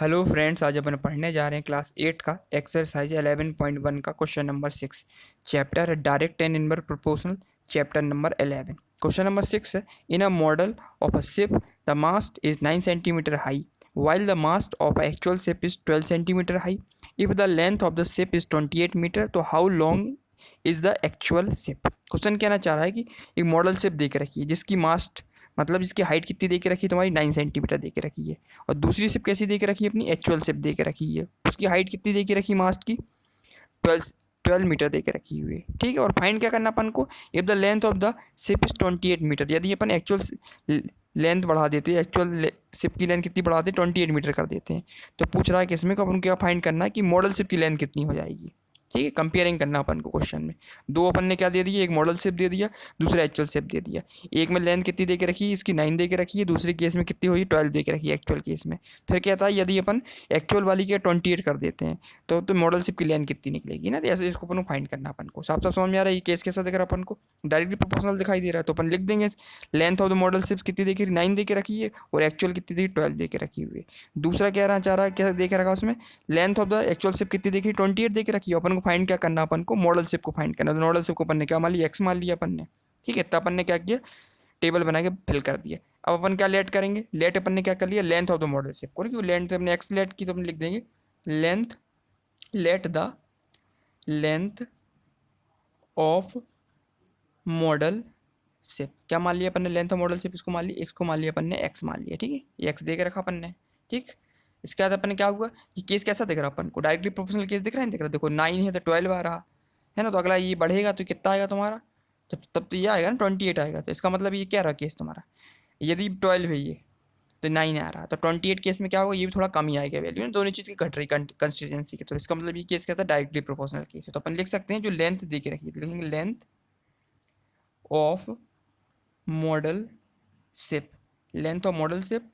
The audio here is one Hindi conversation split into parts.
हेलो फ्रेंड्स, आज अपन पढ़ने जा रहे हैं क्लास 8 का एक्सरसाइज 11.1 का क्वेश्चन नंबर 6। चैप्टर है direct and inverse proportional, chapter number 11। Question number 6 है, in a model of a ship the mast is 9 centimetre high while the mast of a actual ship is 12 centimeter high. If the length of the ship is 28 meter, तो how long is the actual ship? Question कहना चाह रहा है कि एक मॉडल शिप दे के रखी है जिसकी मास्ट मतलब इसकी हाइट कितनी दे के रखी है, तुम्हारी 9 सेंटीमीटर दे के रखी है। और दूसरी शिप कैसी दे के रखी है, अपनी एक्चुअल शिप दे के रखी है, उसकी हाइट कितनी दे के रखी मास्ट की 12 मीटर दे के रखी हुई है। ठीक है, और फाइंड क्या करना अपन को, if the length of the ship is 28 metre, यदि अपन एक्चुअल लेंथ बढ़ा देते हैं, एक्चुअल शिप की लेंथ कितनी बढ़ाते हैं 28 मीटर कर देते हैं, तो पूछ रहा है कि इसमें अपन क्या फाइंड करना है कि मॉडल शिप की लेंथ कितनी हो जाएगी। ठीक है, कंपेयरिंग करना अपन को क्वेश्चन में। दो अपन ने क्या दे दिया, एक मॉडल शिप दे दिया, दूसरा एक्चुअल शिप दे दिया। एक में लेंथ कितनी दे के रखी है, इसकी 9 दे के रखी है, दूसरे केस में कितनी हुई 12 दे के रखी है एक्चुअल केस में। फिर कहता है यदि अपन एक्चुअल वाली के 28 कर देते हैं तो मॉडल शिप की लेंथ कितनी निकलेगी ना। तो ऐसे इसको अपन को फाइंड करना अपन को। साफ साफ समझ में आ रहा है ये केस कैसा दिख रहा है अपन को, डायरेक्टली प्रोपोर्शनल दिखाई दे रहा है। तो अपन लिख देंगे length of the model ship कितनी देखी 9 दे के रखी है और एक्चुअल कितनी देखी 12 दे के रखी हुई है। दूसरा कह रहा चाह रहा है क्या दे के रखा उसमें, length of the actual ship कितनी देखी 28 दे के रखी है। अपन को फाइंड क्या करना, अपन को मॉडल शिप को फाइंड करना। तो मॉडल शिप को अपन ने क्या मान लिया, एक्स मान लिया अपन ने। ठीक है, तो अपन ने क्या किया, टेबल बना के फिल कर दिया। अब अपन क्या लेट करेंगे, लेट अपन ने क्या कर लिया, length of the model ship को, क्योंकि लेंथ अपने एक्स लेट की, तो अपन लिख देंगे length, let the length of model ship. क्या मान लिया अपन ने, लेंथ ऑफ मॉडल शिप, इसको मान लिया, एक्स को मान लिया अपन ने, एक्स मान लिया। ठीक है, ये एक्स दे के रखा अपन ने। ठीक, इसके बाद अपन ने क्या हुआ, ये केस कैसा दिख रहा अपन को, डायरेक्टली प्रोपोर्शनल केस दिख रहा है, दिख रहा है। देखो 9 है तो 12 आ रहा है ना, तो अगला ये बढ़ेगा तो कितना आएगा तुम्हारा, तब तो ये आएगा ना 28 आएगा। तो इसका मतलब ये क्या रहा केस तुम्हारा, यदि 12 है ये तो 9 आ रहा, तो 28 केस में क्या होगा, ये भी थोड़ा कम ही आएगा वैल्यू ना, दोनों चीज़ की घट रही कंसिस्टेंसी की। तो इसका मतलब ये केस क्या था, डायरेक्टली प्रोपोर्शनल केस है। तो अपन लिख सकते हैं जो लेंथ दे के रखी है, लिखेंगे length of model ship, length of model ship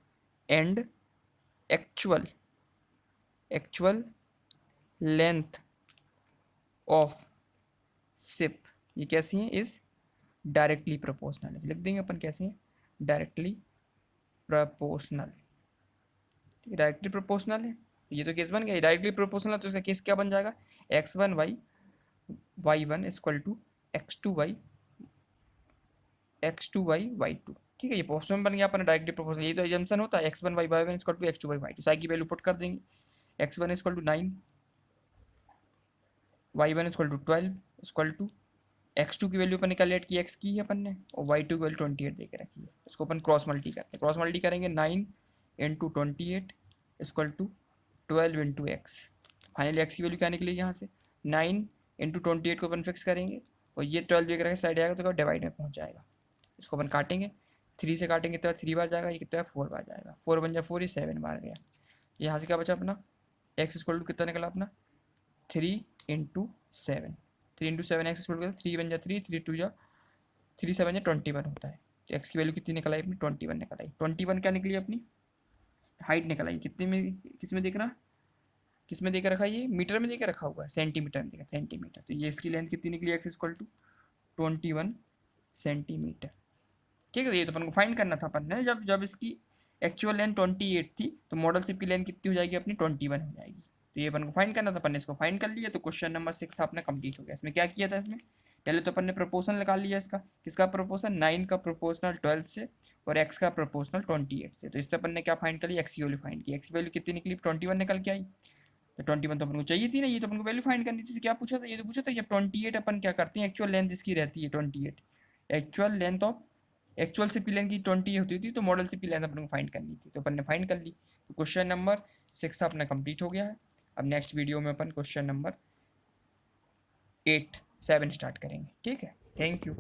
and actual length of ship, ये कैसी है, इज डायरेक्टली प्रोपोर्शनल है। लिख देंगे अपन कैसी है, डायरेक्टली प्रोपोर्शनल। डायरेक्टली प्रोपोर्शनल है, ये तो केस बन गया। डायरेक्टली प्रोपोर्शनल तो इसका केस क्या बन जाएगा, x1 y1 equal to x2 y2। ठीक है, ये प्रोपोर्शनल बन गया अपन डायरेक्टली प्रोपोर्शनल। ये तो एजम्पशन होता है x1 y1 equal to x2 y2। Sai की वैल्यू पुट कर देंगे, x1 equal to 9, y1 equal to 12 equal to x2 की वैल्यू अपन ने कैलकुलेट की, x की है अपन ने, और y2 की वैल्यू 28 दे के रखी है। इसको अपन क्रॉस मल्टी करते हैं, क्रॉस मल्टी करेंगे 9 into 28 equal to 12 into X. Finally X की वैल्यू क्या निकलेगी यहाँ से, 9 इंटू 28 को अपन फिक्स करेंगे और ये 12 दे के साइड आएगा तो डिवाइड में पहुँच जाएगा। इसको अपन काटेंगे, 3 से काटेंगे तो 3 बार जाएगा, ये कितना 4 बार जाएगा, 4 बन जाए 4, ये 7 बार गया। यहाँ से क्या बचा अपना, एक्स इक्वल टू कितना निकला अपना 3 into 7, 3 into 7 x equal to 3 बन जाए 3, 3 टू जा 3 7 जा 21 होता है। तो एक्स की वैल्यू कितनी निकल आई अपनी 21 निकल आई। 21 क्या निकली अपनी हाइट निकल आई, कितने में, किस में देख रहा, किस में देकर रखा, ये मीटर में देकर रखा हुआ है, सेंटीमीटर में देखा, सेंटीमीटर। तो ये इसकी लेंथ कितनी निकली, एक्स इक्वल टू 21 सेंटीमीटर। ठीक है, तो ये तो अपन को फाइंड करना था अपन ने, जब जब इसकी एक्चुअल लेंथ 28 थी तो मॉडल शिप की लेंथ कितनी हो जाएगी अपनी 21 हो जाएगी। तो ये अपन को फाइंड करना था, अपन ने इसको फाइंड कर लिया। तो क्वेश्चन नंबर 6 था अपना कंप्लीट हो गया। इसमें क्या किया था, इसमें पहले तो अपन ने प्रोपोर्शनल निकाल लिया इसका, किसका प्रोपोर्शन 9 का प्रोपोर्शनल 12 से और x का प्रोपोर्शनल 28 से। तो इससे अपन ने क्या फाइंड कर लिया, x की वैल्यू फाइंड की। x की वैल्यू कितनी निकली 21 निकल के आई। तो 21 तो अपन को चाहिए थी ना, ये तो अपन को वैल्यू फाइंड करनी थी। क्या पूछा था, ये तो पूछा था कि 28 अपन क्या करते हैं, एक्चुअल लेंथ इसकी रहती है 28, actual length of actual ship की लेंथ की 20 होती थी, तो मॉडल शिप की लेंथ अपन को फाइंड करनी थी, तो अपन ने फाइंड कर ली। तो क्वेश्चन नंबर 6 अपना कंप्लीट हो गया है। अब नेक्स्ट वीडियो में अपन क्वेश्चन नंबर 7 स्टार्ट करेंगे। ठीक है, थैंक यू।